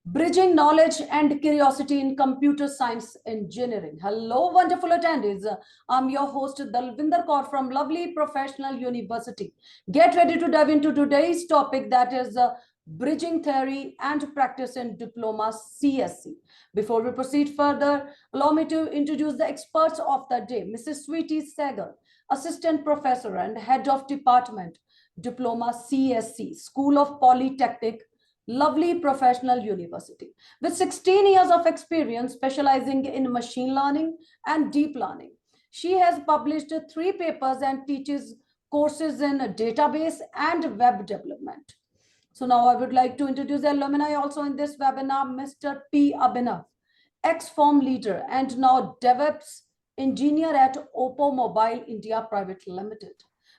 Bridging knowledge and curiosity in computer science engineering. Hello, wonderful attendees. I'm your host, Dalvinder Kaur from Lovely Professional University. Get ready to dive into today's topic, that is bridging theory and practice in Diploma CSE. Before we proceed further, allow me to introduce the experts of the day. Mrs. Sweetie Segal, Assistant Professor and Head of Department, Diploma CSE, School of Polytechnic, Lovely Professional University. With 16 years of experience specializing in machine learning and deep learning, she has published 3 papers and teaches courses in database and web development. So now I would like to introduce the alumni also in this webinar, Mr. P. Abhinav, ex-firm leader and now DevOps engineer at Oppo Mobile India Private Limited.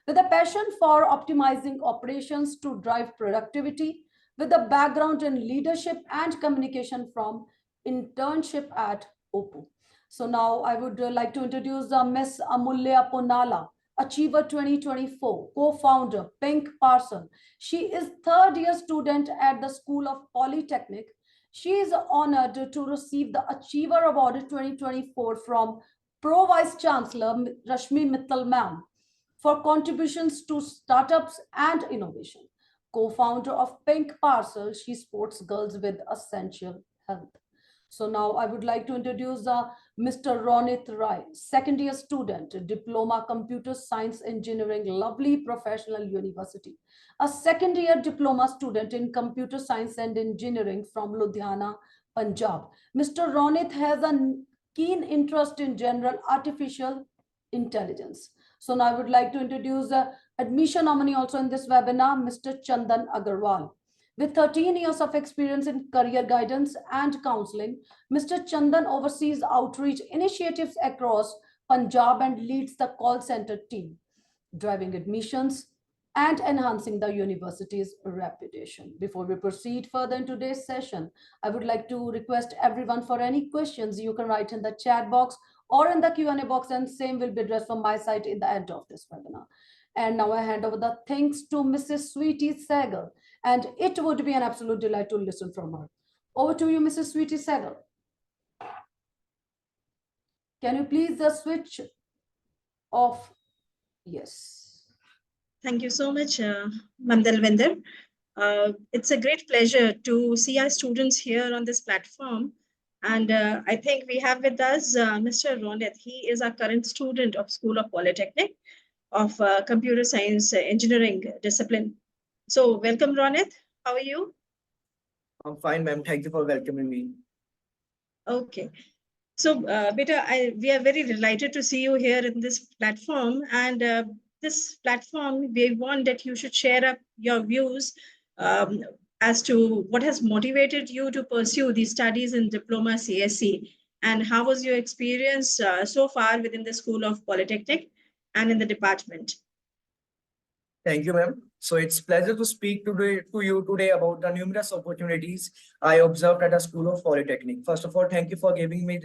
With a passion for optimizing operations to drive productivity, with a background in leadership and communication from internship at Oppo. So now I would like to introduce Ms. Amulya Ponala, Achiever 2024, co-founder, Pink Parson. She is third-year student at the School of Polytechnic. She is honored to receive the Achiever Award 2024 from Pro Vice Chancellor Rashmi Mittal Ma'am for contributions to startups and innovation. Co-founder of Pink Parcel, she supports girls with essential health. So now I would like to introduce Mr. Ronit Rai, second year student, Diploma Computer Science Engineering, Lovely Professional University. A second year diploma student in Computer Science and Engineering from Ludhiana, Punjab. Mr. Ronit has a keen interest in general artificial intelligence. So now I would like to introduce admission nominee also in this webinar, Mr. Chandan Agarwal. With 13 years of experience in career guidance and counseling, Mr. Chandan oversees outreach initiatives across Punjab and leads the call center team, driving admissions and enhancing the university's reputation. Before we proceed further in today's session, I would like to request everyone for any questions you can write in the chat box or in the Q&A box, and same will be addressed from my side in the end of this webinar. And now I hand over the thanks to Mrs. Sweetie Segal, and it would be an absolute delight to listen from her. Over to you, Mrs. Sweetie Segal. Can you please switch off? Yes. Thank you so much, Ma'am Dalvinder. It's a great pleasure to see our students here on this platform. And I think we have with us Mr. Ronit. He is our current student of School of Polytechnic of Computer Science Engineering discipline. So welcome, Ronit. How are you? I'm fine, ma'am. Thank you for welcoming me. Okay. So, Beta, we are very delighted to see you here in this platform. And this platform, we want that you should share up your views as to what has motivated you to pursue these studies in Diploma CSE, and how was your experience so far within the School of Polytechnic and in the department. Thank you, ma'am. So it's a pleasure to speak to you today about the numerous opportunities I observed at a School of Polytechnic. First of all, thank you for giving me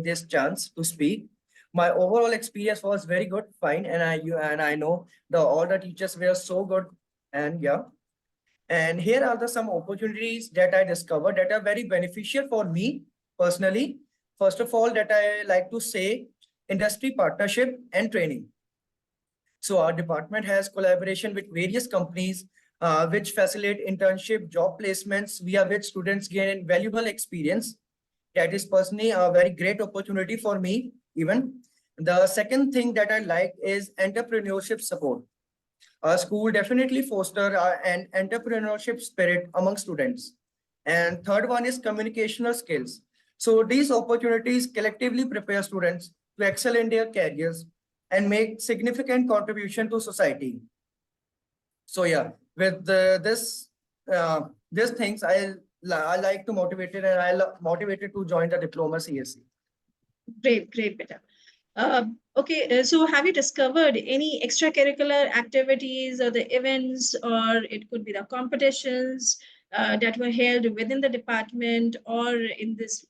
this chance to speak. My overall experience was very good, fine, and I know all the teachers were so good, and yeah. And here are some opportunities that I discovered that are very beneficial for me personally. First of all, that I like to say industry partnership and training. So our department has collaboration with various companies which facilitate internship, job placements, via which students gain valuable experience. That is personally a very great opportunity for me even. The second thing that I like is entrepreneurship support. Our school definitely foster an entrepreneurship spirit among students. And third one is communicational skills. So these opportunities collectively prepare students to excel in their careers and make significant contribution to society. So yeah, with these things, I like to motivate it, and I motivated to join the Diploma CSE. Great, Beta. Okay, so have you discovered any extracurricular activities or the events, or it could be the competitions that were held within the department or in this,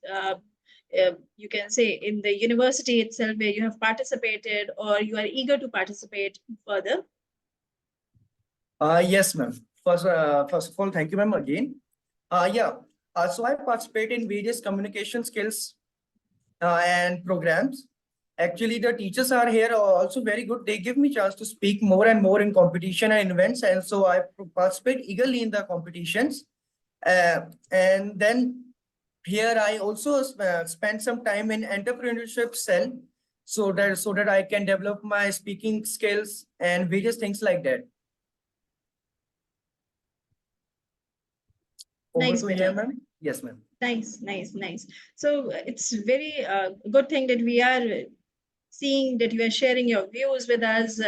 you can say in the university itself, where you have participated or you are eager to participate further? Yes, ma'am. First of all, thank you, ma'am, again. Yeah, So I participate in various communication skills and programs. Actually, the teachers are here are also very good. They give me chance to speak more and more in competition and events, and so I participate eagerly in the competitions. And then here I also spend some time in entrepreneurship cell, so that I can develop my speaking skills and various things like that. Over Nice, to Beta. you, ma'am. Yes, ma'am. Nice. So it's very good thing that we are seeing that you are sharing your views with us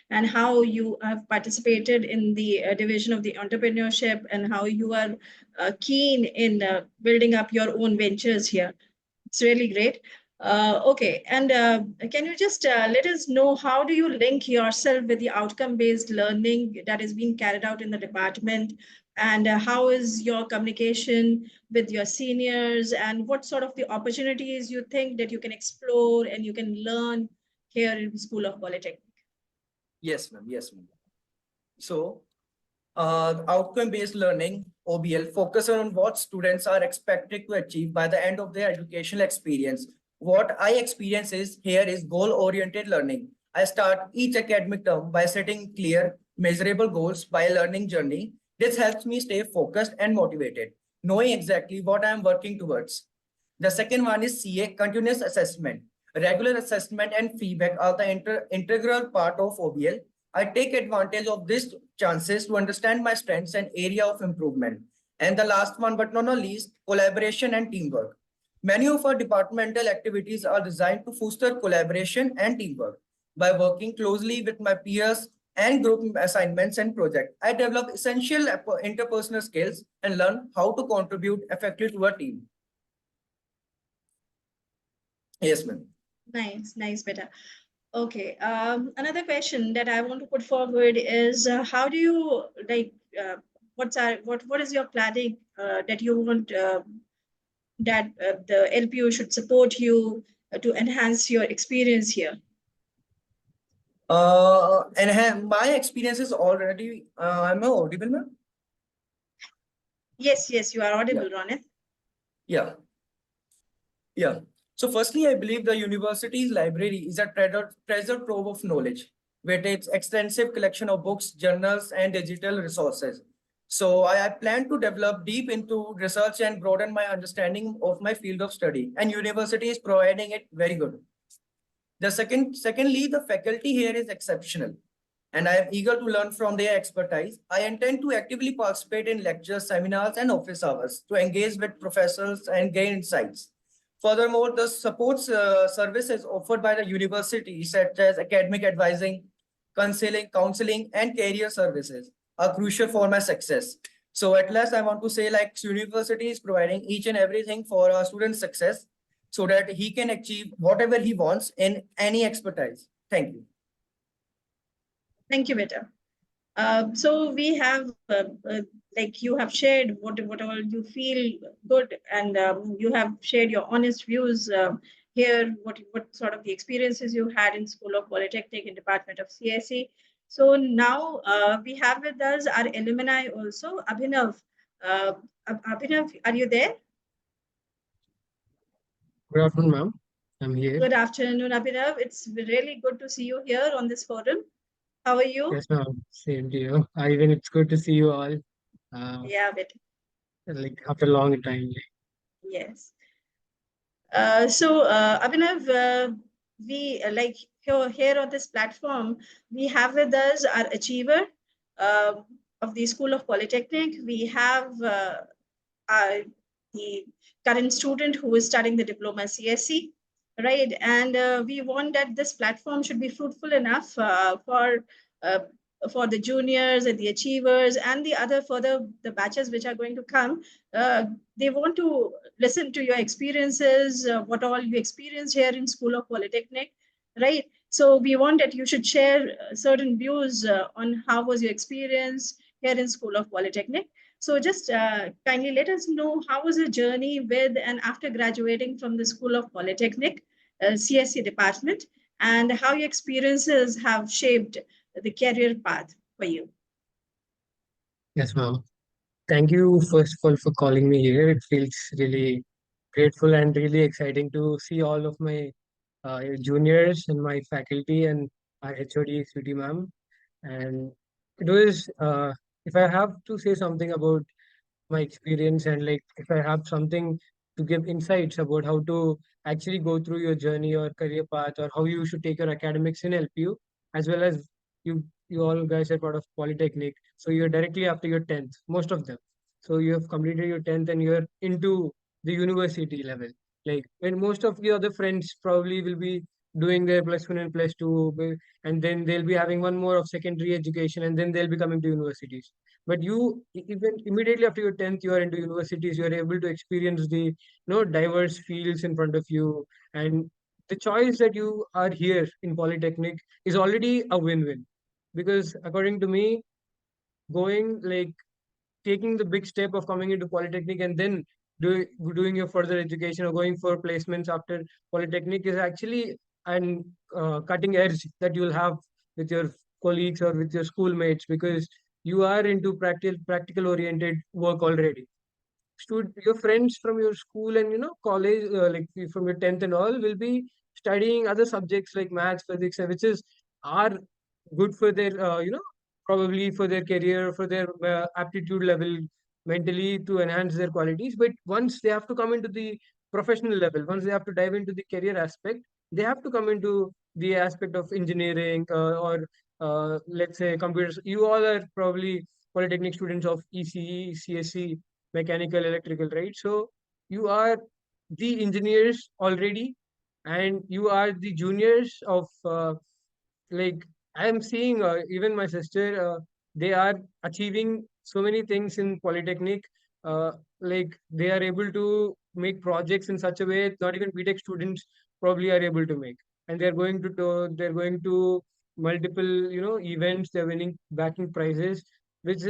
and how you have participated in the division of the entrepreneurship and how you are keen in building up your own ventures here. It's really great. Okay, and can you just let us know how do you link yourself with the outcome-based learning that is being carried out in the department, and how is your communication with your seniors, and what sort of the opportunities you think that you can explore and you can learn here in School of Polytechnic? Yes, ma'am. Yes, ma'am. So, outcome-based learning (OBL) focus on what students are expected to achieve by the end of their educational experience. What I experience is here is goal-oriented learning. I start each academic term by setting clear, measurable goals by a learning journey. This helps me stay focused and motivated, knowing exactly what I am working towards. The second one is CA, continuous assessment. Regular assessment and feedback are the integral part of OBL. I take advantage of these chances to understand my strengths and area of improvement. And the last one, but not least, collaboration and teamwork. Many of our departmental activities are designed to foster collaboration and teamwork. By working closely with my peers and group assignments and projects, I develop essential interpersonal skills and learn how to contribute effectively to a team. Yes, ma'am. Nice, Beta. Okay. Another question that I want to put forward is how do you like what is your planning that you want that the LPU should support you to enhance your experience here? And my experience is already, I'm audible, ma'am? Yes, you are audible, Ronit. Yeah. Yeah. So firstly, I believe the university's library is a treasure trove of knowledge with its extensive collection of books, journals, and digital resources. So I plan to develop deep into research and broaden my understanding of my field of study, and university is providing it very good. Secondly, the faculty here is exceptional, and I am eager to learn from their expertise. I intend to actively participate in lectures, seminars, and office hours to engage with professors and gain insights. Furthermore, the support services offered by the university, such as academic advising, counseling, and career services, are crucial for my success. So at last, I want to say, like, university is providing each and everything for our student's success, so that he can achieve whatever he wants in any expertise. Thank you. Thank you, Beta. So we have, like you have shared what all you feel good, and you have shared your honest views here. What sort of the experiences you had in School of Polytechnic in Department of CSE. So now we have with us our alumni also, Abhinav. Abhinav, are you there? Good afternoon, ma'am. I'm here. Good afternoon, Abhinav. It's really good to see you here on this forum. How are you? Yes, ma'am. Same to you. Even it's good to see you all. Yeah, Beta. Like after a long time. Yes. Abhinav, we like here on this platform, we have with us our achiever uh, of the School of Polytechnic. We have the current student who is studying the Diploma CSE, right? And we want that this platform should be fruitful enough uh, for the juniors and the achievers and the other further the batches which are going to come. They want to listen to your experiences, what all you experienced here in School of Polytechnic, right? So we want that you should share certain views on how was your experience here in School of Polytechnic. So just kindly let us know how was your journey with and after graduating from the School of Polytechnic, CSE department, and how your experiences have shaped the career path for you. Yes, ma'am. Thank you first of all for calling me here. It feels really grateful and really exciting to see all of my juniors and my faculty and our HOD, Sweetie ma'am. And it was, if I have to say something about my experience and like if I have something to give insights about how to actually go through your journey or career path or how you should take your academics in LPU, as well as you all guys are part of Polytechnic. So you're directly after your 10th, most of them. So you have completed your 10th and you're into the university level. Like when most of your other friends probably will be doing their +1 and +2, and then they'll be having one more of secondary education and then they'll be coming to universities. But you even immediately after your 10th you are into universities, you are able to experience the diverse fields in front of you, and the choice that you are here in Polytechnic is already a win-win, because according to me, going like taking the big step of coming into Polytechnic and then doing your further education or going for placements after Polytechnic is actually an cutting edge that you'll have with your colleagues or with your schoolmates, because you are into practical oriented work already. Your friends from your school and college, like from your 10th and all, will be studying other subjects like maths, physics, which is are good for their probably for their career, for their aptitude level mentally to enhance their qualities. But once they have to come into the professional level, once they have to dive into the career aspect, they have to come into the aspect of engineering, or let's say computers. You all are probably Polytechnic students of ECE, CSE, mechanical, electrical, right? So you are the engineers already, and you are the juniors of like I am seeing even my sister, they are achieving so many things in Polytechnic. Uh, like they are able to make projects in such a way not even BTech students probably are able to make, and they're going to multiple events. They're winning backing prizes, which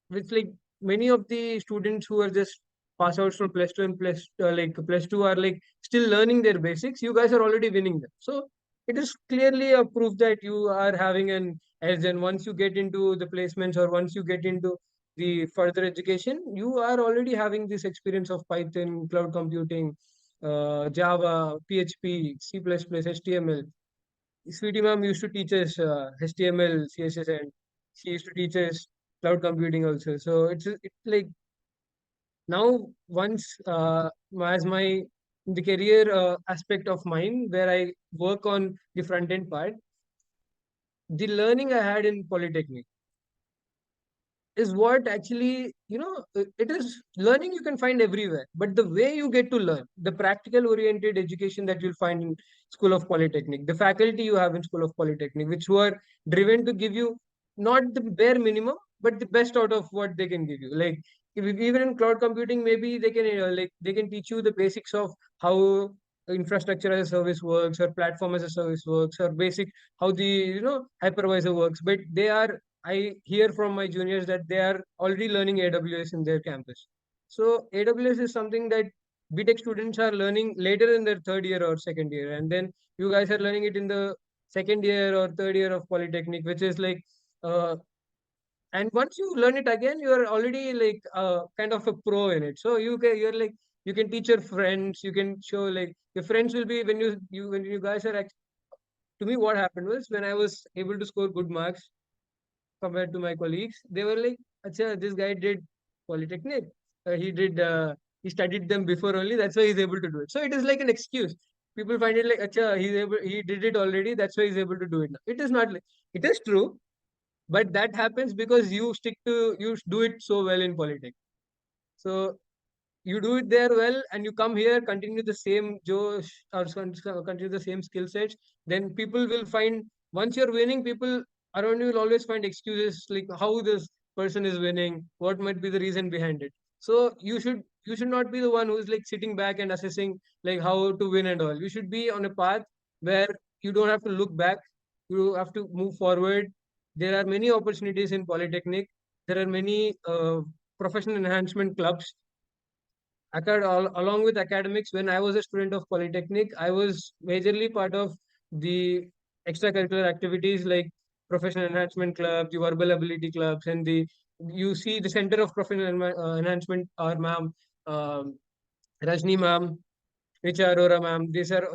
which like many of the students who are just pass outs from plus two and plus two are like still learning their basics. You guys are already winning them, so it is clearly a proof that you are having an edge. And once you get into the placements or once you get into the further education, you are already having this experience of Python, cloud computing, Java, PHP, C++, HTML. Sweetie ma'am used to teach us HTML, CSS, and she used to teach us cloud computing also. So it's like now once as my the career aspect of mine where I work on the front end part, the learning I had in Polytechnic is what actually it is learning you can find everywhere, but the way you get to learn, the practical oriented education that you'll find in School of Polytechnic, the faculty you have in School of Polytechnic, which who are driven to give you not the bare minimum but the best out of what they can give you. Like even in cloud computing, maybe they can like they can teach you the basics of how infrastructure as a service works or platform as a service works, or basic how the hypervisor works. But they are, I hear from my juniors that they are already learning AWS in their campus. So AWS is something that BTech students are learning later in their third year or second year, and then you guys are learning it in the second year or third year of Polytechnic, which is like, and once you learn it again, you are already like kind of a pro in it. So you're like you can teach your friends, you can show like your friends will be when you guys are to me what happened was when I was able to score good marks compared to my colleagues, they were like, "Acha, this guy did Polytechnic. He studied them before only. That's why he's able to do it." So it is like an excuse. People find it like, "Acha, he did it already. That's why he's able to do it now." It is not like, it is true, but that happens because you do it so well in Polytech. So you do it there well and you come here, continue the same josh or continue the same skill sets, then people will find, once you're winning, people around you will always find excuses like how this person is winning, what might be the reason behind it. So you should not be the one who's like sitting back and assessing like how to win and all. You should be on a path where you don't have to look back, you have to move forward. There are many opportunities in Polytechnic. There are many professional enhancement clubs. Along with academics, when I was a student of Polytechnic, I was majorly part of the extracurricular activities like professional enhancement club, the verbal ability clubs, and the you see the Center of Professional Enhancement, our ma'am, Rajni ma'am, HR Arora ma'am,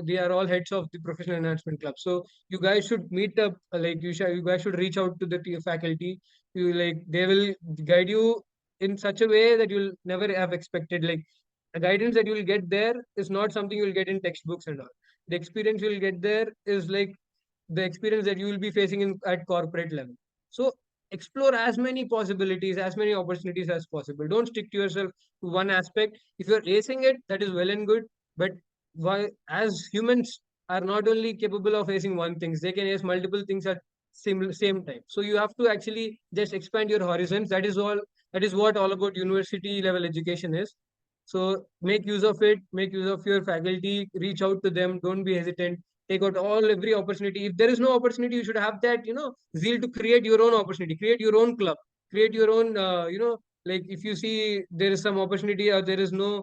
they are all heads of the professional enhancement club. So you guys should meet up. Like you guys should reach out to the faculty. You like they will guide you in such a way that you'll never have expected. Like the guidance that you'll get there is not something you'll get in textbooks and all. The experience you'll get there is like the experience that you will be facing in at corporate level. So explore as many possibilities, as many opportunities as possible. Don't stick to yourself to one aspect. If you're acing it, that is well and good. But why, as humans are not only capable of acing one thing, they can ace multiple things at same time. So you have to actually just expand your horizons. That is all. That is what all about university level education is. So make use of it. Make use of your faculty. Reach out to them. Don't be hesitant. Take out every opportunity. If there is no opportunity, you should have that zeal to create your own opportunity. Create your own club. Create your own like if you see there is some opportunity or there is no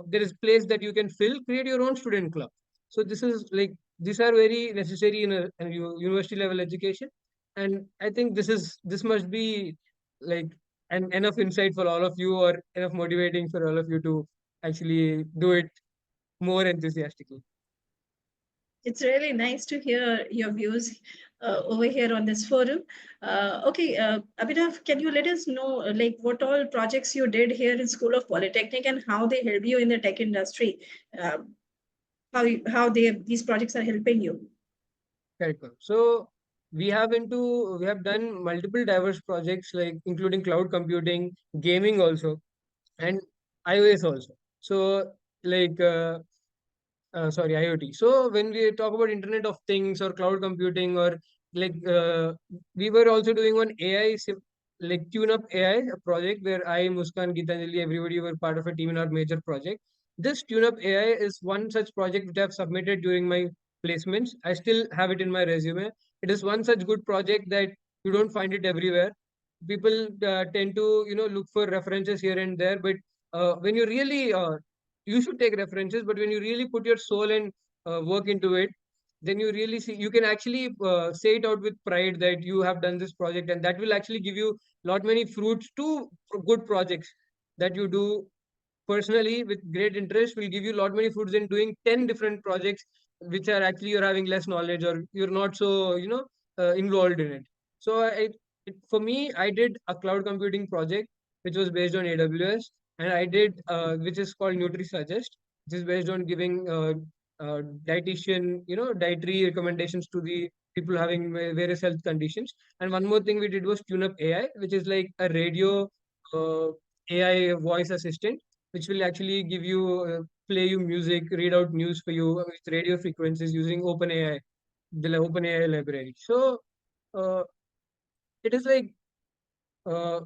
there is place that you can fill, create your own student club. So this is like these are very necessary in a university level education, and I think this must be like an enough insight for all of you, or enough motivating for all of you to actually do it more enthusiastically. It's really nice to hear your views over here on this forum. Okay, Abhinav, can you let us know like what all projects you did here in School of Polytechnic and how they help you in the tech industry? Uh, how these projects are helping you? Correct. So we have done multiple diverse projects like including cloud computing, gaming also, and iOS also. So like sorry, IoT. So when we talk about Internet of Things or cloud computing or like we were also doing one AI like tune up AI a project where I, Muskan, Gitanjali, everybody were part of a team in our major project. This tune up AI is one such project which I've submitted during my placements. I still have it in my resume. It is one such good project that you don't find it everywhere. People tend to look for references here and there, but when you really you should take references, but when you really put your soul and work into it, then you really see you can actually say it out with pride that you have done this project, and that will actually give you lot many fruits to good projects that you do personally with great interest will give you lot many fruits in doing 10 different projects which are actually you're having less knowledge or you're not so involved in it. So for me, I did a cloud computing project which was based on AWS, and I did which is called NutriSuggest, which is based on giving dietary recommendations to the people having various health conditions. And one more thing we did was tune up AI, which is like a radio uh, AI voice assistant, which will actually give you play you music, read out news for you with radio frequencies using OpenAI, the OpenAI library. So uh, it is like uh,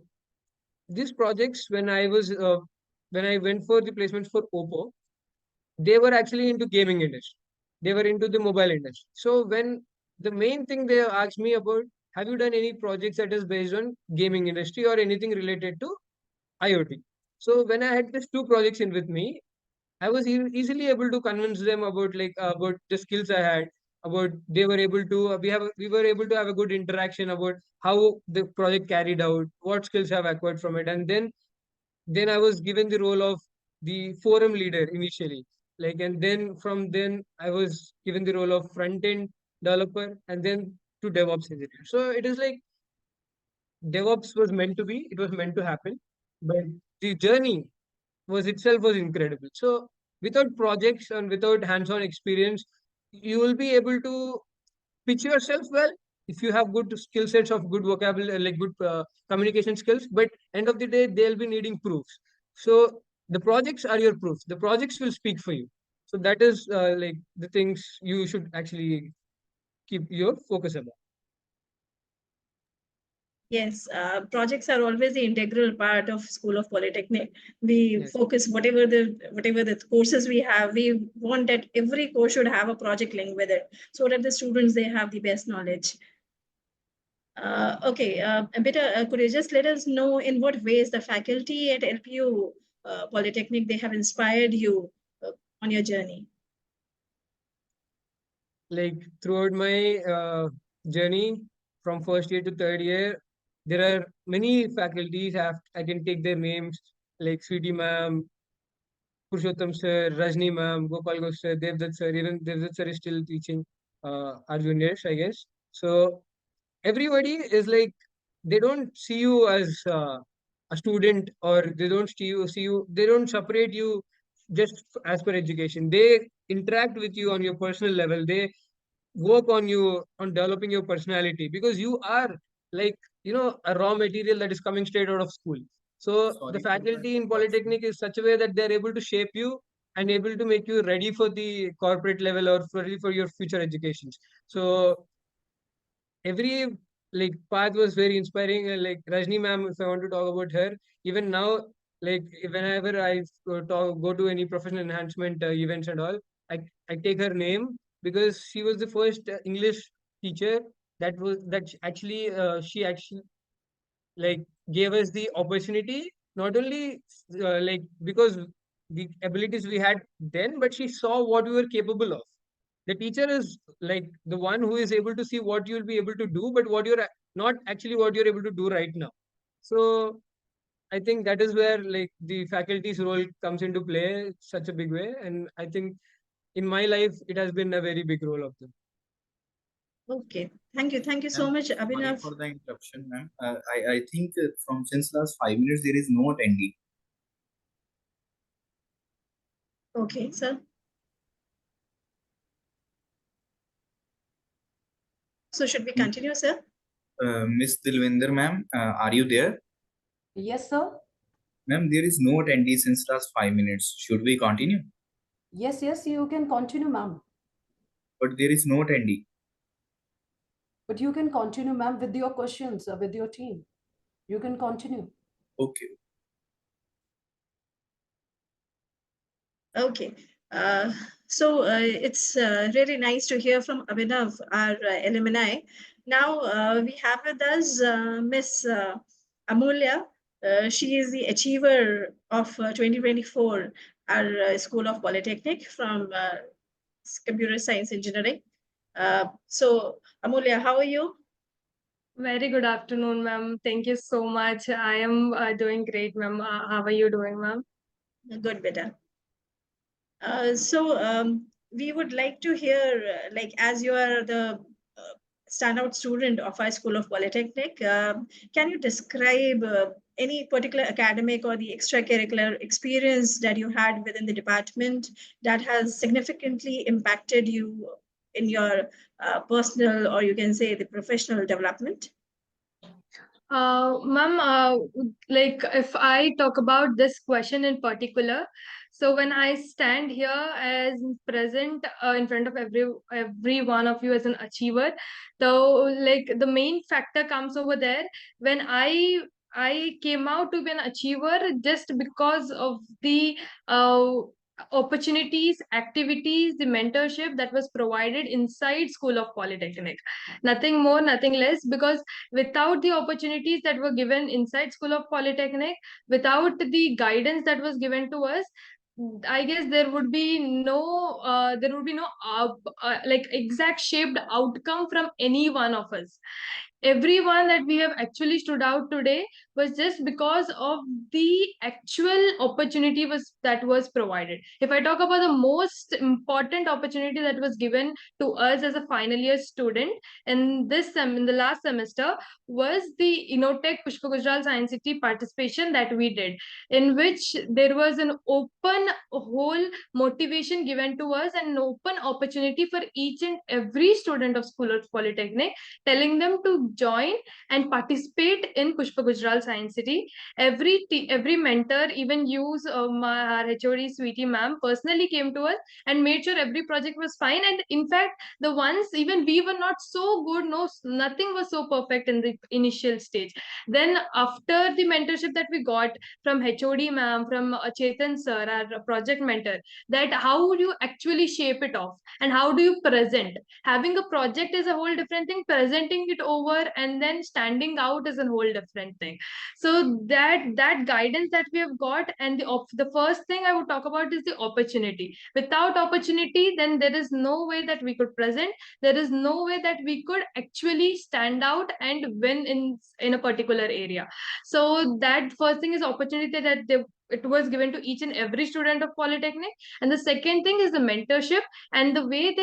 these projects when I went for the placements for Oppo, they were actually into gaming industry. They were into the mobile industry. So when the main thing they asked me about, have you done any projects that is based on gaming industry or anything related to IoT? So when I had these two projects in with me, I was easily able to convince them about about the skills I had, about they were able to we were able to have a good interaction about how the project carried out, what skills I've acquired from it, and then I was given the role of the forum leader initially. Like, and then from then I was given the role of front end developer and then to DevOps engineer. So it is like DevOps was meant to be, it was meant to happen, but the journey was incredible. So without projects and without hands-on experience, you will be able to pitch yourself well if you have good skill sets of good vocabulary, like good communication skills. But end of the day, they'll be needing proofs. So the projects are your proofs. The projects will speak for you. So that is like the things you should actually keep your focus about. Yes, projects are always the integral part of School of Polytechnic. We Yes. focus whatever the courses we have. We want that every course should have a project link with it, so that the students they have the best knowledge. Okay, Beta, could you just let us know in what ways the faculty at LPU Polytechnic they have inspired you on your journey? Like throughout my journey from first year to third year, there are many faculties. I can take their names like Sweetie Ma'am, Purushottam sir, Rajni ma'am, Gopal Ghosh sir, Devdutt sir. Even Devdutt sir is still teaching our juniors, I guess. So everybody is like, they don't see you as a student, or they don't see you, they don't separate you just as per education. They interact with you on your personal level. They work on you on developing your personality, because you are like, a raw material that is coming straight out of school. So the Sorry for the faculty in interruption. polytechnic is such a way that they're able to shape you and able to make you ready for the corporate level, or ready for your future educations. So every like path was very inspiring. Like Rajni ma'am, if I want to talk about her, even now, like whenever I go to any professional enhancement events and all, I take her name, because she was the first English teacher she actually like gave us the opportunity, not only because the abilities we had then, but she saw what we were capable of. The teacher is like the one who is able to see what you'll be able to do, but not actually what you're able to do right now. So I think that is where like the faculty's role comes into play such a big way. And I think in my life it has been a very big role of them. Okay, thank you so Ma'am, much, sorry Abhinav. for the interruption, ma'am. I think from since last 5 minutes there is no attendee. Okay, sir. So should we continue, sir? Miss Dilwinder, ma'am, are you there? Yes, sir. Ma'am, there is no attendee since last 5 minutes. Should we continue? Yes, yes, you can continue, ma'am. But there is no attendee. But you can continue, ma'am, with your questions, with your team. You can continue. Okay. Okay. It's really nice to hear from Abhinav, our alumni. Now we have with us Miss Amulya. She is the achiever of 2024, our School of Polytechnic from Computer Science Engineering. Amulya, how are you? Very good afternoon, ma'am. Thank you so much. I am doing great, ma'am. How are you doing, ma'am? Good, better. We would like to hear, like, as you are the standout student of our School of Polytechnic, can you describe any particular academic or the extracurricular experience that you had within the department that has significantly impacted you in your personal, or you can say the professional development? Ma'am, like if I talk about this question in particular, so when I stand here as present in front of every one of you as an achiever, so like the main factor comes over there when I came out to be an achiever just because of the uh, opportunities, activities, the mentorship that was provided inside School of Polytechnic. Nothing more, nothing less, because without the opportunities that were given inside School of Polytechnic, without the guidance that was given to us, I guess there would be no like exact shaped outcome from any one of us. Everyone that we have actually stood out today was just because of the actual opportunity that was provided. If I talk about the most important opportunity that was given to us as a final year student in the last semester, was the Innotech Pushpa Gujral Science City participation that we did, in which there was an open whole motivation given to us and an open opportunity for each and every student of School of Polytechnic, telling them to join and participate in Pushpa Gujral Science City. Every mentor, even use our HOD Sweetie ma'am, personally came to us and made sure every project was fine. And in fact, the ones even we were not so good, no, nothing was so perfect in the initial stage. Then after the mentorship that we got from HOD ma'am, from Chetan sir, our project mentor, that how would you actually shape it off and how do you present? Having a project is a whole different thing. Presenting it over achiever and then standing out is a whole different thing. So that guidance that we have got, and the first thing I would talk about is the opportunity. Without opportunity, then there is no way that we could present. There is no way that we could actually stand out and win in a particular area. So that first thing is opportunity that it was given to each and every student of polytechnic. And the second thing is the mentorship, and the way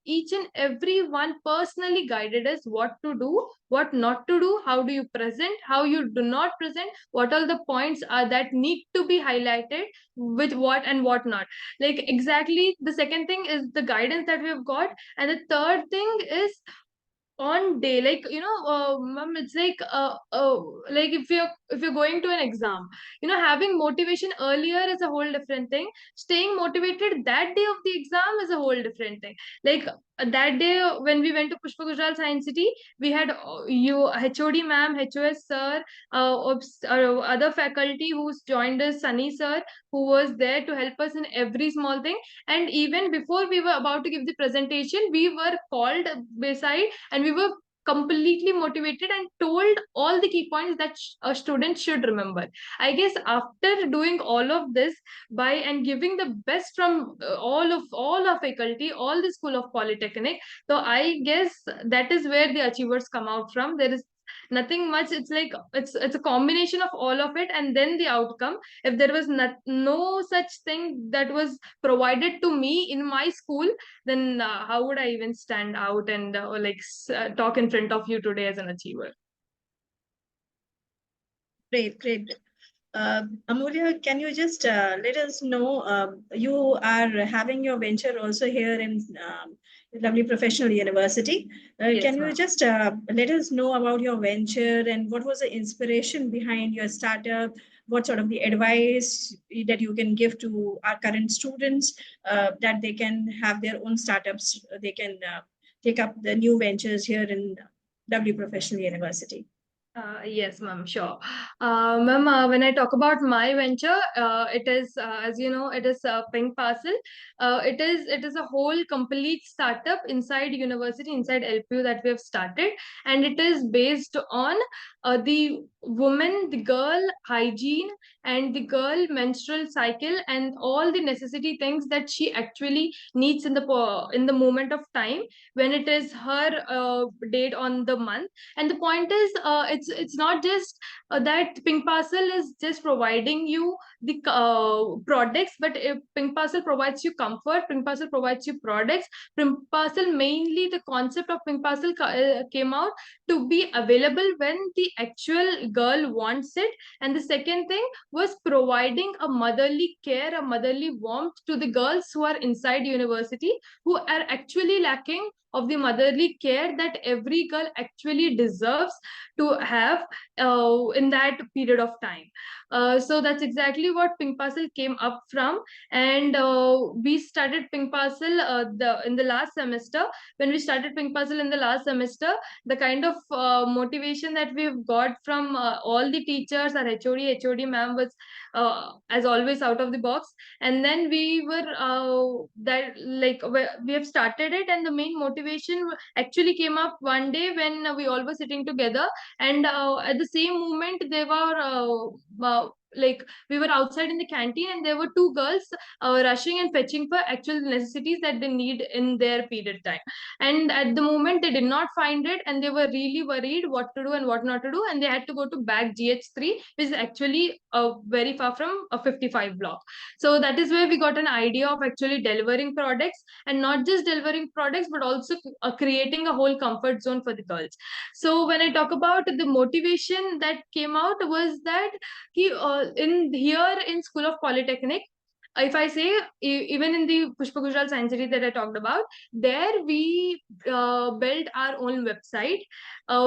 each and every one personally guided us what to do, what not to do, how do you present, how you do not present, what all the points are that need to be highlighted, with what and what not. Like exactly, the second thing is the guidance that we've got, and the third thing is on day, like ma'am, it's like if you're going to an exam, having motivation earlier is a whole different thing. Staying motivated that day of the exam is a whole different thing. Like that day when we went to Pushpa Gujral Science City, we had you HOD ma'am, HOS sir, other faculty who's joined us, Sunny sir, who was there to help us in every small thing. And even before we were about to give the presentation, we were called beside, and we were completely motivated and told all the key points that a student should remember. I guess after doing all of this by and giving the best from all our faculty, all the School of Polytechnic, so I guess that is where the achievers come out from. There is nothing much. It's like it's a combination of all of it, and then the outcome. If there was no such thing that was provided to me in my school, then how would I even stand out and talk in front of you today as an achiever? Great, great. Amulya, can you just let us know, you are having your venture also here in lovely professional university. Yes, Can you ma'am. just let us know about your venture and what was the inspiration behind your startup? What sort of the advice that you can give to our current students that they can have their own startups, they can take up the new ventures here in lovely professional university? Yes, ma'am, sure. Ma'am, when I talk about my venture, it is, as you know, it is Pink Parcel. It is a whole complete startup inside university, inside LPU that we have started, and it is based on the woman, the girl hygiene, and the girl menstrual cycle, and all the necessity things that she actually needs in the moment of time when it is her date on the month. And the point is, it's not just that Pink Parcel is just providing you the products, but Pink Parcel provides you comfort. Pink Parcel provides you products. Pink Parcel, mainly the concept of Pink Parcel came out to be available when the actual girl wants it. And the second thing was providing a motherly care, a motherly warmth to the girls who are inside university, who are actually lacking of the motherly care that every girl actually deserves to have in that period of time. So that's exactly what Pink Parcel came up from. And we started Pink Parcel in the last semester. When we started Pink Parcel in the last semester, the kind of motivation that we've got from all the teachers, our HOD ma'am was as always out of the box. And then we were we have started it, and the main motivation actually came up one day when we all were sitting together, and at the same moment they were we were outside in the canteen, and there were two girls rushing and fetching for actual necessities that they need in their period time. And at the moment they did not find it, and they were really worried what to do and what not to do, and they had to go to back GH3, which is actually very far from a 55 block. So that is where we got an idea of actually delivering products, and not just delivering products, but also creating a whole comfort zone for the girls. So when I talk about the motivation that came out, was that in School of Polytechnic, if I say, even in the Pushpa Gujral Science City that I talked about, there we built our own website.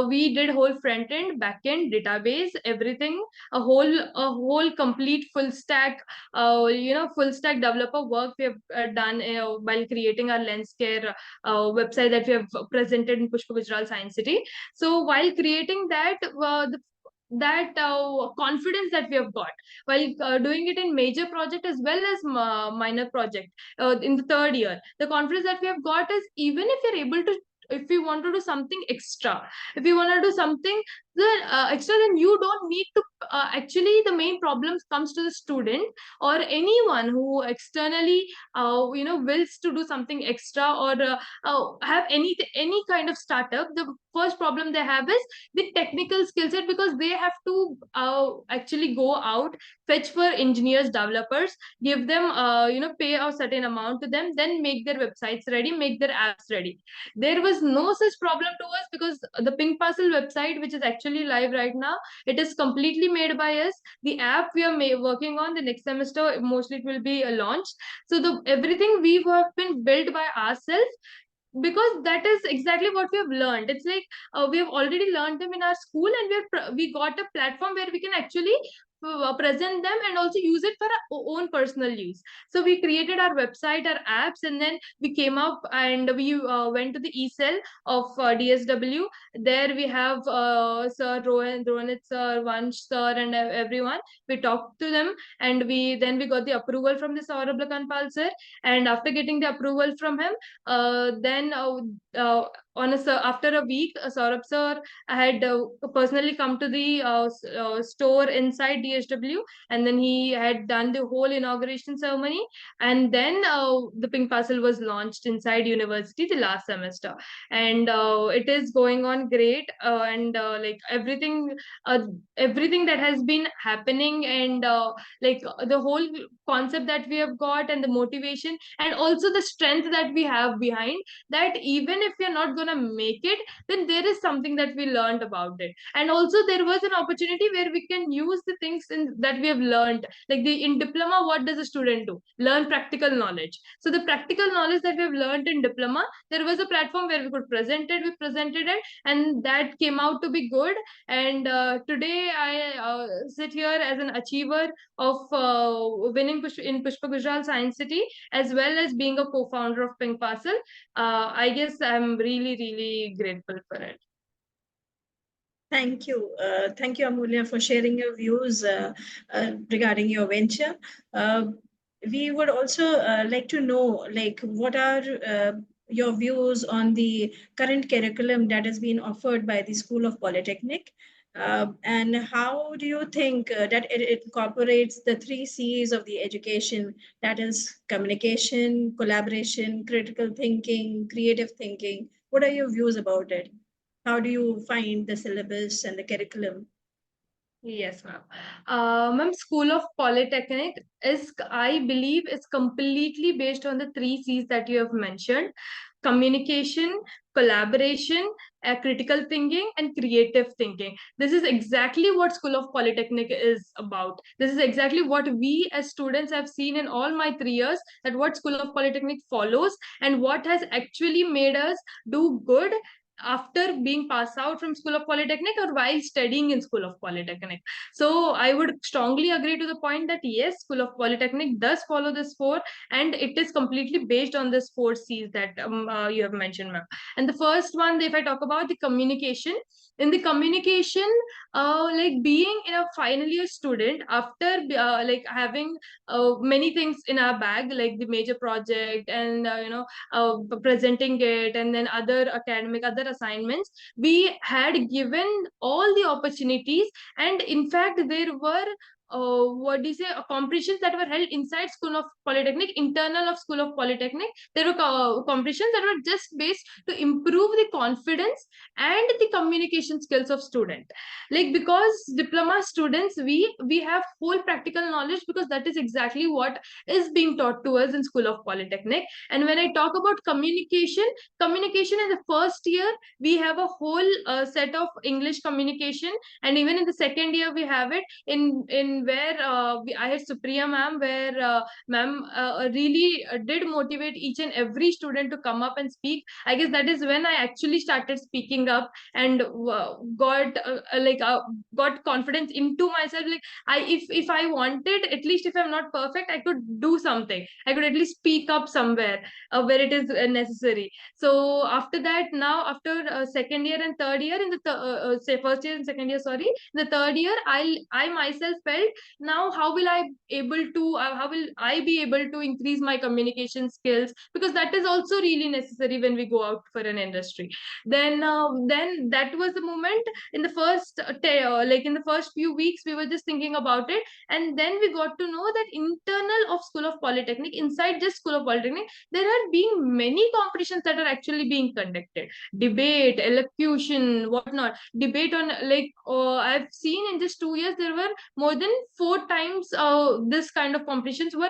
We did whole front end, back end, database, everything, a whole complete full stack, full stack developer work we have done while creating our lens care website that we have presented in Pushpa Gujral Science City. So while creating that, that confidence that we have got while doing it in major project as well as minor project in the third year, the confidence that we have got is, even if you're able to if we want to do something extra, if you want to do something extra, then you don't need to actually the main problem comes to the student or anyone who externally wills to do something extra or have any kind of startup. The first problem they have is the technical skill set, because they have to actually go out, fetch for engineers, developers, give them pay a certain amount to them, then make their websites ready, make their apps ready. There was no such problem to us, because the Pink Parcel website, which is actually live right now, it is completely made by us. The app we are working on, the next semester mostly it will be launched. So the everything we have been built by ourselves, because that is exactly what we have learned. It's like we have already learned them in our school, and we got a platform where we can actually present them and also use it for our own personal use. So we created our website, our apps, and then we came up and we went to the e-cell of DSW. There we have Sir Rohit sir, Vansh sir, and everyone. We talked to them, and we got the approval from the Saurabh Lakanpal sir. And after getting the approval from him, then after a week, Saurabh sir had personally come to the store inside DSW, and then he had done the whole inauguration ceremony. And then the Pink Parcel was launched inside university the last semester, and it is going on great. And like everything that has been happening, and like the whole concept that we have got, and the motivation, and also the strength that we have behind that, even if we are not going to make it, then there is something that we learned about it. And also there was an opportunity where we can use the things that we have learned, like in diploma, what does a student do? Learn practical knowledge. So the practical knowledge that we have learned in diploma, there was a platform where we could present it, we presented it, and that came out to be good. And today I sit here as an achiever of winning in Pushpa Gujral Science City, as well as being a co-founder of Pink Parcel. I guess I'm really, really grateful for it. Thank you. Thank you, Amulya, for sharing your views regarding your venture. We would also like to know, like, what are your views on the current curriculum that has been offered by the School of Polytechnic? And how do you think that it incorporates the 3 C's of the education, that is communication, collaboration, critical thinking, creative thinking? What are your views about it? How do you find the syllabus and the curriculum? Yes, ma'am. Ma'am, School of Polytechnic is, I believe, is completely based on the 3 C's that you have mentioned: communication, collaboration, critical thinking, and creative thinking. This is exactly what School of Polytechnic is about. This is exactly what we as students have seen in all my 3 years, that what School of Polytechnic follows, and what has actually made us do good after being passed out from School of Polytechnic or while studying in School of Polytechnic. So I would strongly agree to the point that yes, School of Polytechnic does follow this 4, and it is completely based on this 4 C's that you have mentioned, ma'am. And the first one, if I talk about the communication, in the communication, like being in a final year student, after like having many things in our bag, like the major project, and presenting it, and then other academic, other assignments, we had given all the opportunities. And in fact, there were what do you say, competitions that were held inside School of Polytechnic, internal of School of Polytechnic. There were competitions that were just based to improve the confidence and the communication skills of student. Like, because diploma students, we have whole practical knowledge, because that is exactly what is being taught to us in School of Polytechnic. And when I talk about communication in the first year, we have a whole set of English communication, and even in the second year we have it in where I had Supriya ma'am, where ma'am really did motivate each and every student to come up and speak. I guess that is when I actually started speaking up, and got confidence into myself. Like, if I wanted, at least if I'm not perfect, I could do something. I could at least speak up somewhere where it is necessary. So after that, now after second year and third year, in the say first year and second year, sorry, the third year, I myself felt failed. Now how will I be able to increase my communication skills, because that is also really necessary when we go out for an industry. Then that was the moment. In the first in the first few weeks we were just thinking about it, and then we got to know that internal of School of Polytechnic, inside just School of Polytechnic, there are being many competitions that are actually being conducted. Debate, elocution, whatnot. Debate on I've seen in just 2 years there were more than 4 times this kind of competitions were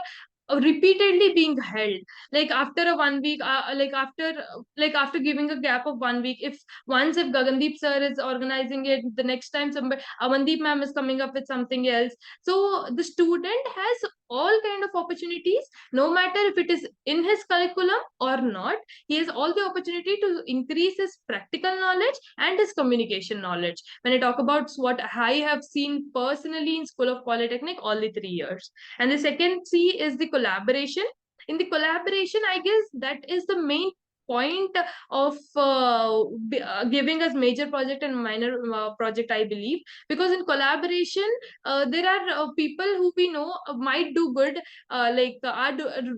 repeatedly being held. Like after a 1 week, after giving a gap of 1 week, if Gagandeep sir is organizing it, the next time somebody Amandeep ma'am is coming up with something else. So the student has all kind of opportunities, no matter if it is in his curriculum or not. He has all the opportunity to increase his practical knowledge and his communication knowledge. When I talk about what I have seen personally in School of Polytechnic all the 3 years. And the second C is the collaboration. In the collaboration, I guess that is the main point of giving us major project and minor project, I believe. Because in collaboration, there are people who we know might do good,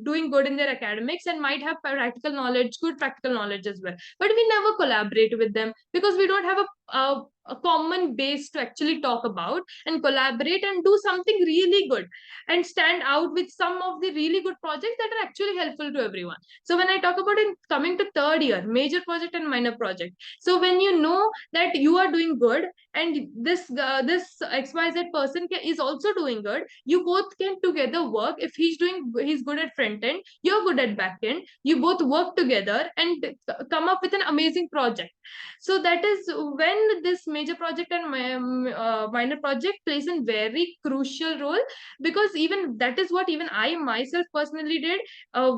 doing good in their academics and might have good practical knowledge as well. But we never collaborate with them because we don't have a common base to actually talk about and collaborate and do something really good and stand out with some of the really good projects that are actually helpful to everyone. So when I talk about in coming to third year, major project and minor project. So when you know that you are doing good and this XYZ person is also doing good, you both can together work. If he's good at front end, you're good at back end, you both work together and come up with an amazing project. So that is when this major project and minor project plays a very crucial role, because even that is what even I myself personally did.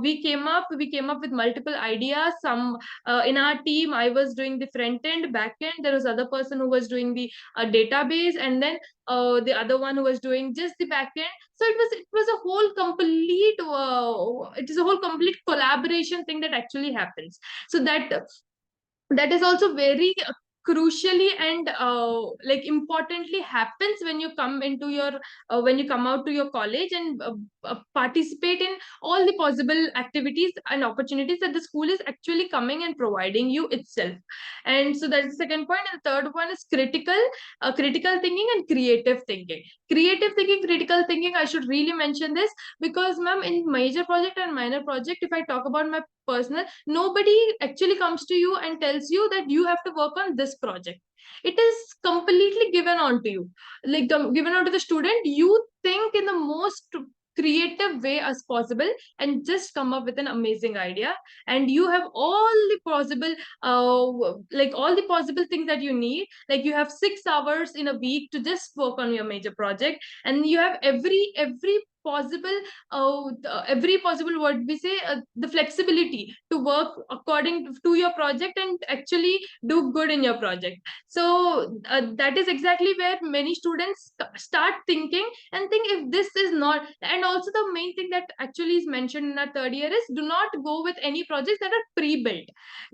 We came up with multiple ideas. Some in our team, I was doing the front end, back end. There was other person who was doing the database, and then the other one who was doing just the back end. So it was a whole complete it is a whole complete collaboration thing that actually happens. So that is also very crucially and importantly happens when you come into your when you come out to your college and participate in all the possible activities and opportunities that the school is actually coming and providing you itself. And so that's the second point. And the third one is critical thinking and creative thinking. Critical thinking, I should really mention this, because ma'am, in major project and minor project, if I talk about my personal, nobody actually comes to you and tells you that you have to work on this project. It is completely given on to you, given on to the student. You think in the most creative way as possible and just come up with an amazing idea, and you have all the possible all the possible things that you need. Like you have 6 hours in a week to just work on your major project, and you have every possible what we say the flexibility to work according to your project and actually do good in your project. So that is exactly where many students start thinking and think, if this is not. And also the main thing that actually is mentioned in our third year is, do not go with any projects that are pre-built.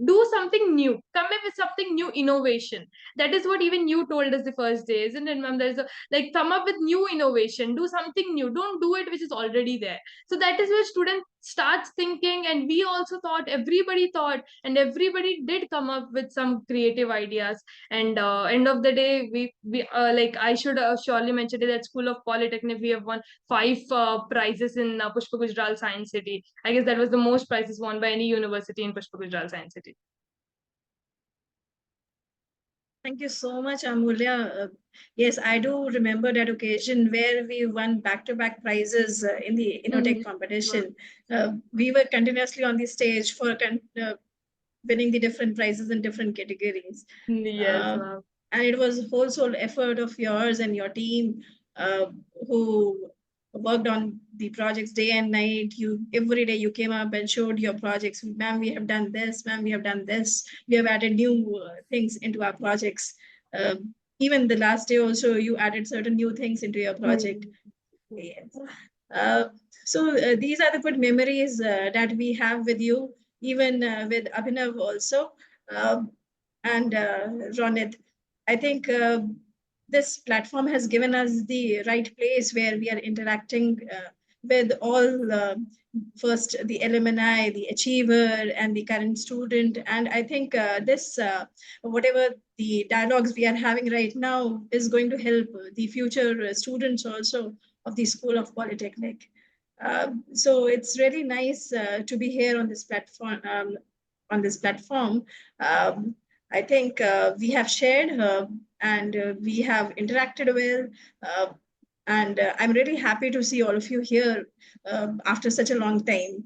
Do something new, come up with something new, innovation. That is what even you told us the first day, isn't it, ma'am? There's a come up with new innovation, do something new, don't do it which is already there. So that is where student starts thinking, and we also thought, everybody thought, and everybody did come up with some creative ideas. And end of the day, we I should surely mention it, that School of Polytechnic, we have won 5 prizes in Pushpa Gujral Science City. I guess that was the most prizes won by any university in Pushpa Gujral Science City. Thank you so much, Amulya. Yes, I do remember that occasion where we won back-to-back prizes in the Innotech competition. We were continuously on the stage for winning the different prizes in different categories. Yes, and it was a whole soul effort of yours and your team who worked on the projects day and night. You every day you came up and showed your projects. Ma'am, we have done this. Ma'am, we have done this. We have added new things into our projects. Even the last day also, you added certain new things into your project. Yes. These are the good memories that we have with you, even with Abhinav also, and Ronit. I think this platform has given us the right place where we are interacting with all first the alumni, the achiever, and the current student. And I think this, whatever the dialogues we are having right now, is going to help the future students also of the School of Polytechnic. So it's really nice to be here on this platform. I think we have shared and we have interacted well. And I'm really happy to see all of you here after such a long time.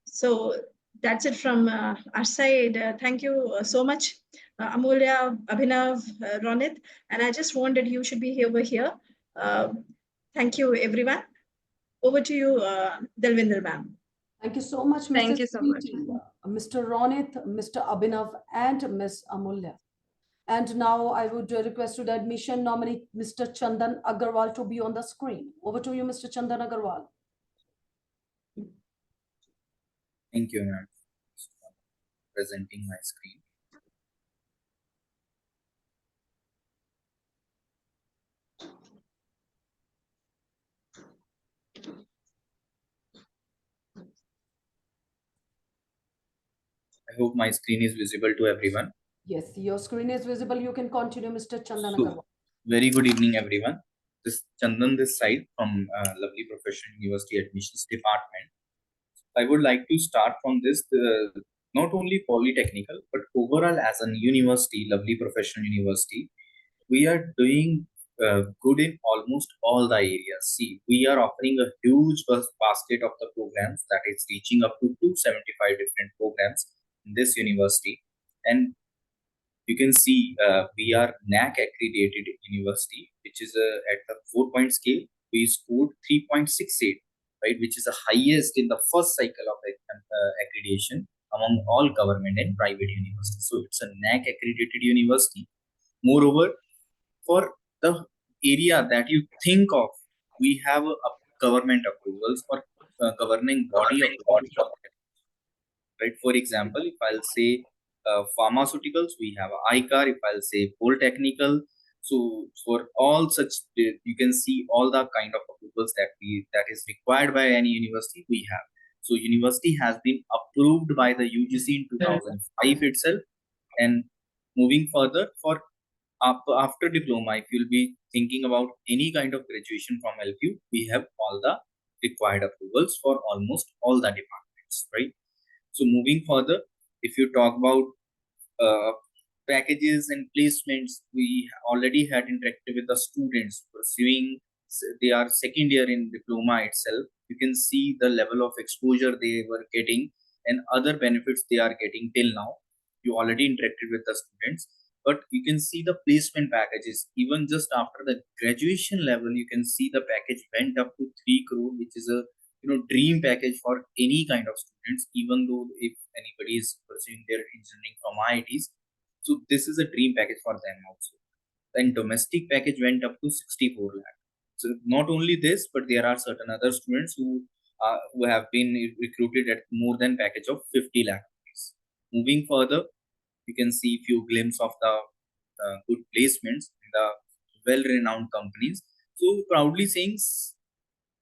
So that's it from our side. Thank you so much, Amulya, Abhinav, Ronit. And I just wanted you should be over here. Thank you, everyone. Over to you, Dalvinder ma'am. Thank you so much, Thank Mrs. you so much. Mr. Ronit, Mr. Abhinav, and Miss Amulya. And now I would request to the admission nominee, Mr. Chandan Agarwal, to be on the screen. Over to you, Mr. Chandan Agarwal. Thank you, ma'am, for presenting my screen. I hope my screen is visible to everyone. Yes, your screen is visible. You can continue, Mr. Chandan Agarwal. Very good evening, everyone. This Chandan this side from lovely Professional University Admissions Department. I would like to start from this, not only polytechnical, but overall as a university, lovely professional university, we are doing good in almost all the areas. See, we are offering a huge basket of the programs that is reaching up to 275 different programs in this university. And you can see we are NAC accredited university, which is at the 4-point scale. We scored 3.68, right, which is the highest in the first cycle of accreditation among all government and private universities. So it's a NAC accredited university. Moreover, for the area that you think of, we have a government approvals or governing body approvals for that, right? For example, if I'll say pharmaceuticals, we have ICAR. If I'll say polytechnical, so for all such, you can see all the kind of approvals that is required by any university we have. So university has been approved by the UGC in 2005 itself. And moving further, for after diploma, if you'll be thinking about any kind of graduation from LPU, we have all the required approvals for almost all the departments, right? So moving further, if you talk about packages and placements, we already had interacted with the students pursuing their second year in diploma itself. You can see the level of exposure they were getting and other benefits they are getting till now. You already interacted with the students, but you can see the placement packages. Even just after the graduation level, you can see the package went up to 3 crore, which is a dream package for any kind of students, even though if anybody is pursuing their engineering from IITs. So this is a dream package for them also. Then domestic package went up to 64 lakh. So not only this, but there are certain other students who have been recruited at more than package of 50 lakh rupees. Moving further, you can see few glimpses of the good placements in the well-renowned companies. So proudly saying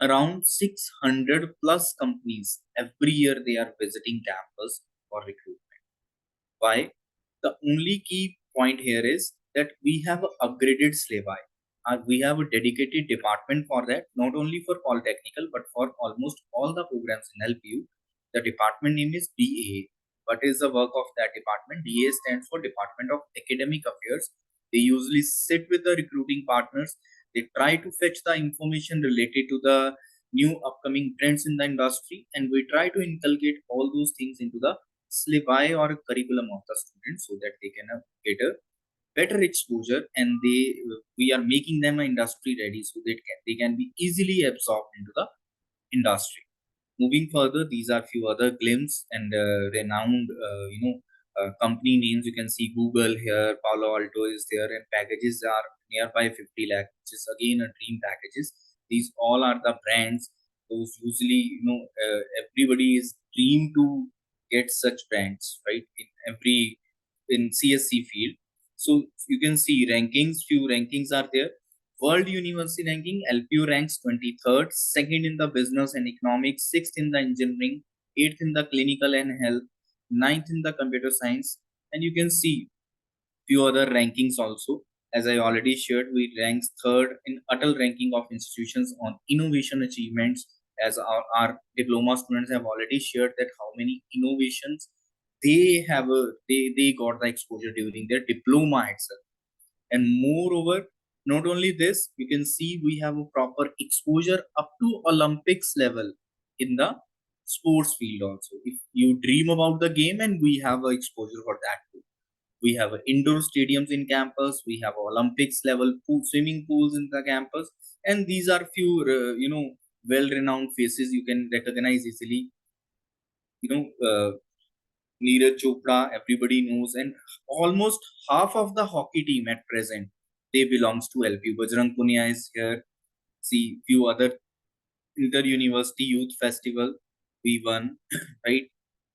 around 600 plus companies every year they are visiting campus for recruitment. Why? The only key point here is that we have an upgraded syllabi. We have a dedicated department for that, not only for polytechnical, but for almost all the programs in LPU. The department name is DA. What is the work of that department? DA stands for Department of Academic Affairs. They usually sit with the recruiting partners. They try to fetch the information related to the new upcoming trends in the industry, and we try to inculcate all those things into the syllabi or curriculum of the students so that they can get a better exposure, and we are making them industry ready so that they can be easily absorbed into the industry. Moving further, these are few other glimpses and renowned company names. You can see Google here, Palo Alto is there, and packages are nearby 50 lakh, which is again a dream packages. These all are the brands. Those usually, everybody is dream to get such brands, right? In CSE field. So you can see rankings, few rankings are there. World University ranking, LPU ranks 23rd, second in the business and economics, sixth in the engineering, eighth in the clinical and health, ninth in the computer science. And you can see few other rankings also. As I already shared, we ranks third in Atal ranking of institutions on innovation achievements. As our diploma students have already shared that how many innovations they got the exposure during their diploma itself. And moreover, not only this, you can see we have a proper exposure up to Olympics level in the sports field also. If you dream about the game, and we have a exposure for that too. We have indoor stadiums in campus. We have Olympics level swimming pools in the campus, and these are few well-renowned faces you can recognize easily. Neeraj Chopra, everybody knows, and almost half of the hockey team at present they belongs to LPU. Bajrang Punia is here. See few other inter-university youth festival we won, right?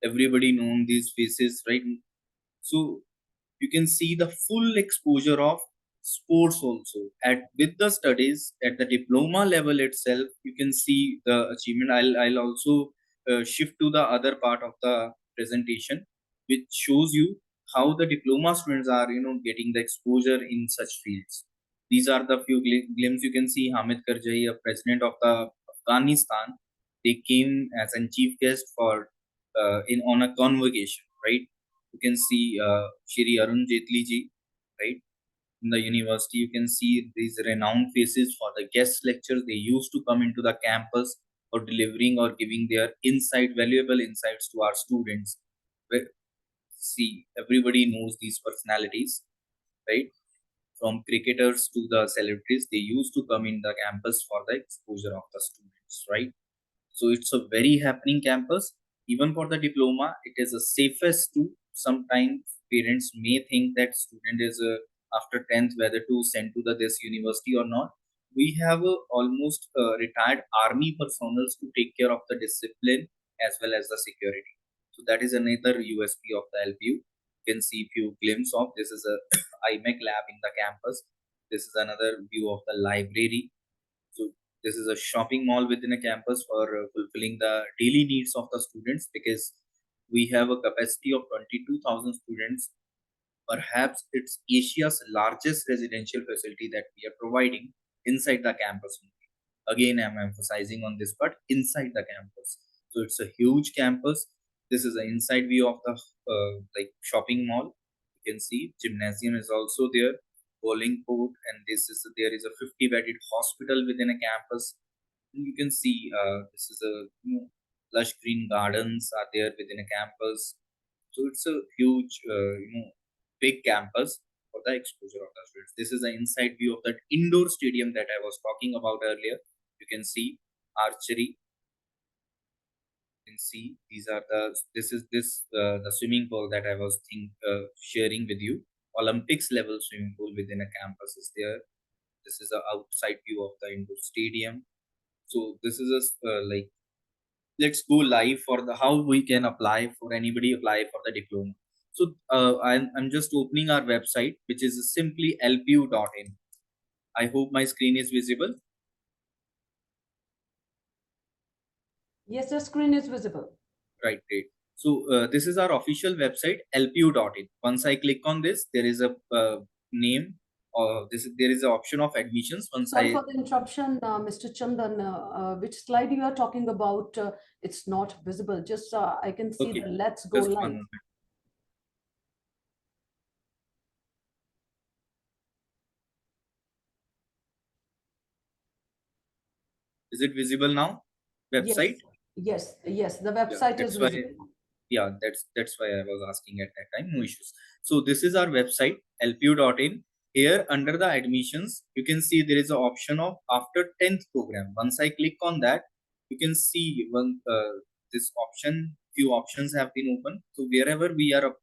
Everybody known these faces, right? So you can see the full exposure of sports also at with the studies at the diploma level itself. You can see the achievement. I'll also shift to the other part of the presentation, which shows you how the diploma students are getting the exposure in such fields. These are the few glimpses. You can see Hamid Karzai, a president of the Afghanistan. They came as a chief guest for in on a convocation, right? You can see Shri Arun Jaitley ji, right? In the university, you can see these renowned faces for the guest lectures. They used to come into the campus for delivering or giving their valuable insights to our students. See, everybody knows these personalities, right? From cricketers to the celebrities, they used to come in the campus for the exposure of the students, right? So it's a very happening campus. Even for the diploma, it is the safest to. Sometimes parents may think that student is after 10th whether to send to this university or not. We have almost retired army personnel to take care of the discipline as well as the security. So that is another USP of the LPU. You can see few glimpses of this is a IMEC lab in the campus. This is another view of the library. So this is a shopping mall within a campus for fulfilling the daily needs of the students, because we have a capacity of 22,000 students. Perhaps it's Asia's largest residential facility that we are providing inside the campus. Again, I'm emphasizing on this part, inside the campus. So it's a huge campus. This is an inside view of the like shopping mall. You can see gymnasium is also there, bowling court, and there is a 50-bedded hospital within a campus. And you can see this is a lush green gardens are there within a campus. So it's a huge big campus for the exposure of the students. This is the inside view of that indoor stadium that I was talking about earlier. You can see archery. You can see these are the swimming pool that I was sharing with you. Olympics level swimming pool within a campus is there. This is the outside view of the indoor stadium. So this is like, let's go live for the how we can apply for the diploma. So I'm just opening our website, which is simply lpu.in. I hope my screen is visible. Yes, the screen is visible. Right, great. So this is our official website, lpu.in. Once I click on this, there is a name. There is an option of admissions. Sorry for the interruption, Mr. Chandan. Which slide you are talking about? It's not visible. Just I can see Okay, the let's go just live. 1 moment. Is it visible now? Website? Yes, the website is visible. Yeah, that's why I was asking at that time. No issues. So this is our website, lpu.in. Here under the admissions, you can see there is an option of after 10th program. Once I click on that, you can see this option, few options have been open. So wherever we are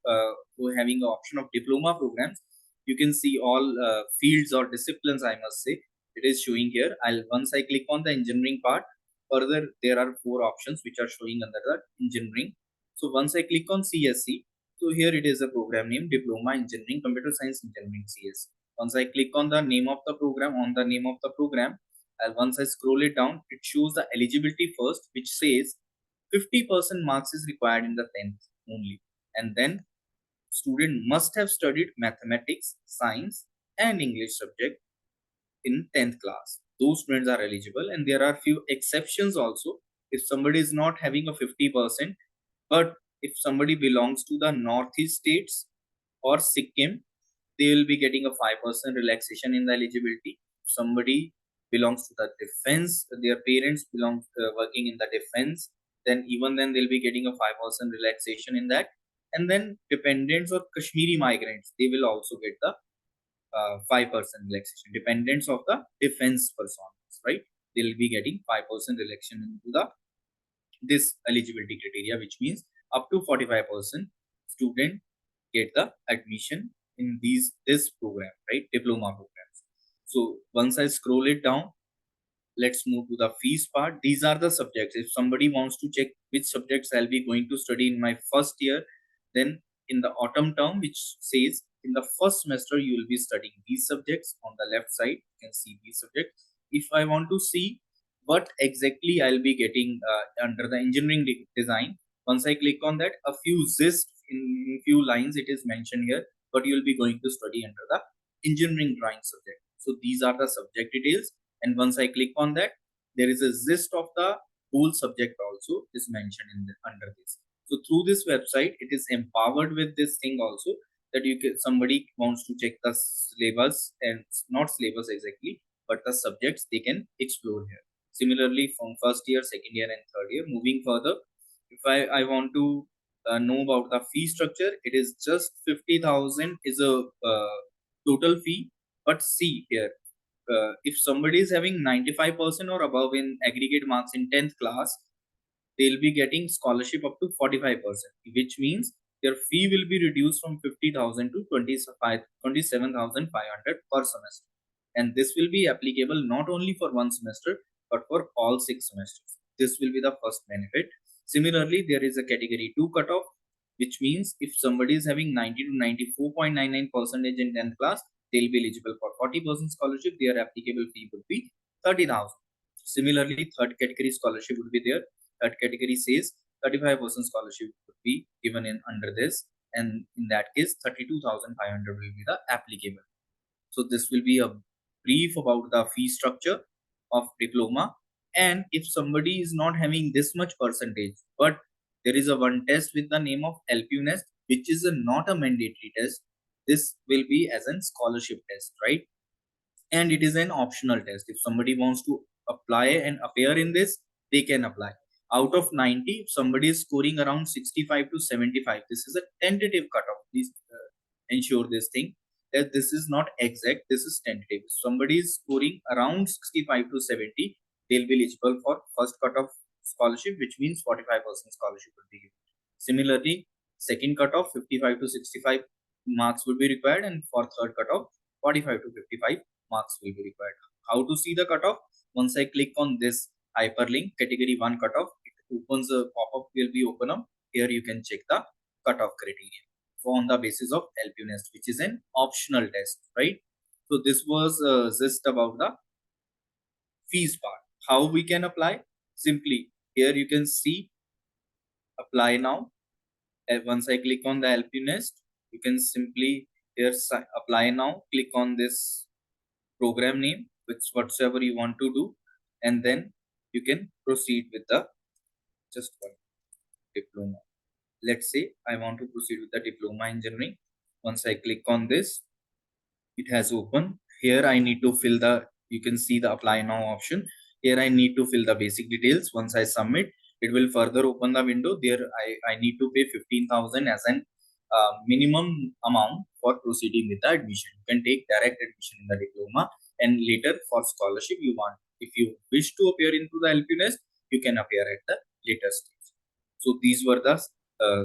having an option of diploma programs, you can see all fields or disciplines, I must say, it is showing here. Once I click on the engineering part, further there are 4 options which are showing under the engineering. So once I click on CSE, So here it is a program name, Diploma Engineering, Computer Science Engineering CS. Once I click on the name of the program, once I scroll it down, it shows the eligibility first, which says 50% marks is required in the 10th only. And then student must have studied mathematics, science, and English subject in 10th class. Those students are eligible, and there are few exceptions also. If somebody is not having a 50%, but if somebody belongs to the Northeast states or Sikkim, they will be getting a 5% relaxation in the eligibility. If somebody belongs to the defense, their parents belong working in the defense, then even then they'll be getting a 5% relaxation in that. And then dependents or Kashmiri migrants, they will also get the 5% relaxation. Dependents of the defense personas, right? They'll be getting 5% relaxation into the this eligibility criteria, which means up to 45% student get the admission in this program, right? Diploma programs. So once I scroll it down, let's move to the fees part. These are the subjects. If somebody wants to check which subjects I'll be going to study in my first year, then in the autumn term, which says in the first semester you will be studying these subjects. On the left side you can see these subjects. If I want to see what exactly I'll be getting under the engineering design, once I click on that, a few gist in few lines it is mentioned here, but you'll be going to study under the engineering drawing subject. So these are the subject details, and once I click on that, there is a gist of the whole subject also is mentioned in under this. So through this website, it is empowered with this thing also, that you can, somebody wants to check the syllabus, and not syllabus exactly, but the subjects they can explore here. Similarly, from first year, second year, and third year, moving further, if I want to know about the fee structure, it is just 50,000 is a total fee. But see here, if somebody is having 95% or above in aggregate marks in 10th class, they'll be getting scholarship up to 45%, which means their fee will be reduced from 50,000 to 27,500 per semester. And this will be applicable not only for one semester, but for all 6 semesters. This will be the first benefit. Similarly, there is a category 2 cutoff, which means if somebody is having 90 to 94.99% in 10th class, they'll be eligible for 40% scholarship. Their applicable fee would be 30,000. Similarly, third category scholarship would be there. Third category says 35% scholarship would be given in under this, and in that case 32,500 will be the applicable. So this will be a brief about the fee structure of diploma. And if somebody is not having this much percentage, but there is a one test with the name of LPUNEST, which is not a mandatory test, this will be as a scholarship test, right? And it is an optional test. If somebody wants to apply and appear in this, they can apply. Out of 90, if somebody is scoring around 65 to 75, this is a tentative cutoff. Please ensure this thing, that this is not exact, this is tentative. If somebody is scoring around 65 to 70, they'll be eligible for first cutoff scholarship, which means 45% scholarship will be given. Similarly, second cutoff 55 to 65 marks will be required, and for third cutoff 45 to 55 marks will be required. How to see the cutoff? Once I click on this hyperlink, category 1 cutoff, it opens a pop-up will be open up. Here you can check the cutoff criteria on the basis of LPUNEST, which is an optional test, right? So this was just about the fees part. How we can apply? Simply here you can see apply now. And once I click on the LPUNEST, you can simply here apply now. Click on this program name, which whatsoever you want to do, and then you can proceed with the just one diploma. Let's say I want to proceed with the diploma engineering. Once I click on this, it has opened. Here I need to fill the, you can see the apply now option. Here I need to fill the basic details. Once I submit, it will further open the window. There I need to pay 15,000 as an minimum amount for proceeding with the admission. You can take direct admission in the diploma, and later for scholarship you want, if you wish to appear into the LPUNEST, you can appear at the later stage. So these were the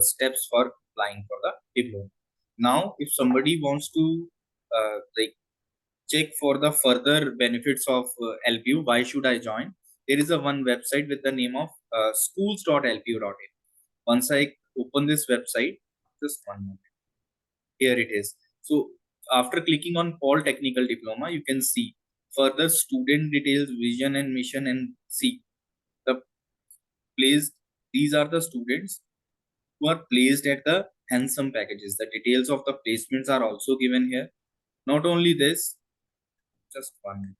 steps for applying for the diploma. Now, if somebody wants to like check for the further benefits of LPU, why should I join? There is a one website with the name of schools.lpu.in. Once I open this website, Just one moment. Here it is. So after clicking on Polytechnical Diploma, you can see further student details, vision and mission, and see the placed. These are the students who are placed at the handsome packages. The details of the placements are also given here. Not only this, just one minute.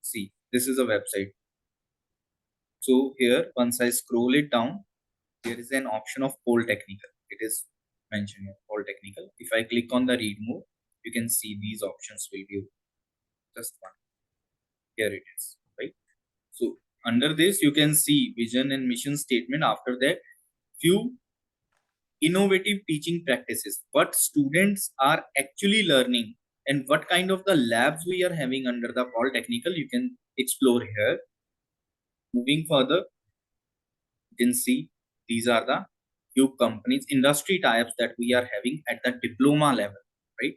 See, this is a website. So here, once I scroll it down, there is an option of Polytechnical. It is mentioned here, Polytechnical. If I click on the read more, you can see these options will be just one. Here it is, right? So under this, you can see vision and mission statement. After that, few innovative teaching practices, what students are actually learning and what kind of the labs we are having under the Polytechnical, you can explore here. Moving further, you can see these are the few companies, industry types that we are having at the diploma level, right?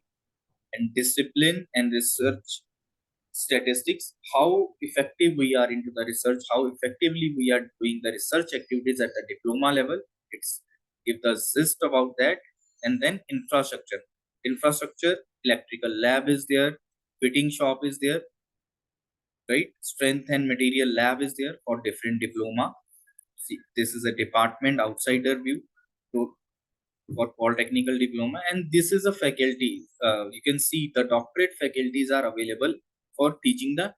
And discipline and research statistics, how effective we are into the research, how effectively we are doing the research activities at the diploma level. It's give the gist about that. And then infrastructure, electrical lab is there, fitting shop is there, right? Strength and material lab is there for different diploma. See, this is a department outsider view for Polytechnical Diploma, and this is a faculty. You can see the doctorate faculties are available for teaching the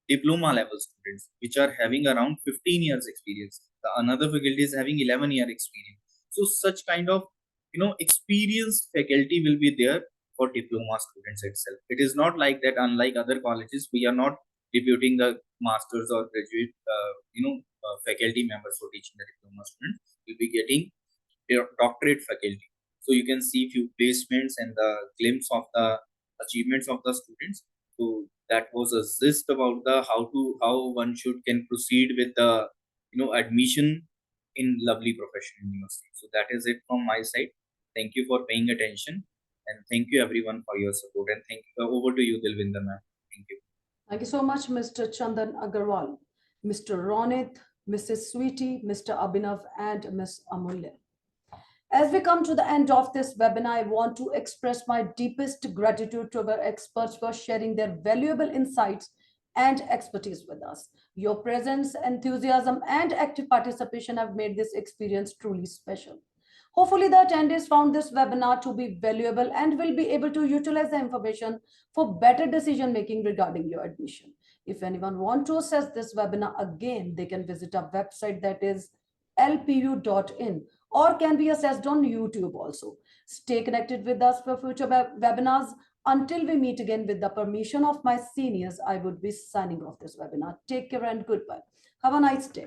diploma level students, which are having around 15 years experience. The another faculty is having 11-year experience. So such kind of experienced faculty will be there for diploma students itself. It is not like that. Unlike other colleges, we are not deputing the masters or graduate faculty members for teaching the diploma students. We'll be getting doctorate faculty. So you can see few placements and the glimpse of the achievements of the students. So that was a gist about the how one can proceed with the admission in lovely professional university. So that is it from my side. Thank you for paying attention, and thank you everyone for your support. And thank you. Over to you, Dilvinder ma'am. Thank you. Thank you so much, Mr. Chandan Agarwal, Mr. Ronit, Mrs. Sweetie, Mr. Abhinav, and Ms. Amulya. As we come to the end of this webinar, I want to express my deepest gratitude to our experts for sharing their valuable insights and expertise with us. Your presence, enthusiasm, and active participation have made this experience truly special. Hopefully, the attendees found this webinar to be valuable and will be able to utilize the information for better decision-making regarding your admission. If anyone wants to access this webinar again, they can visit our website, that is lpu.in, or can be accessed on YouTube also. Stay connected with us for future webinars. Until we meet again, with the permission of my seniors, I would be signing off this webinar. Take care and goodbye. Have a nice day.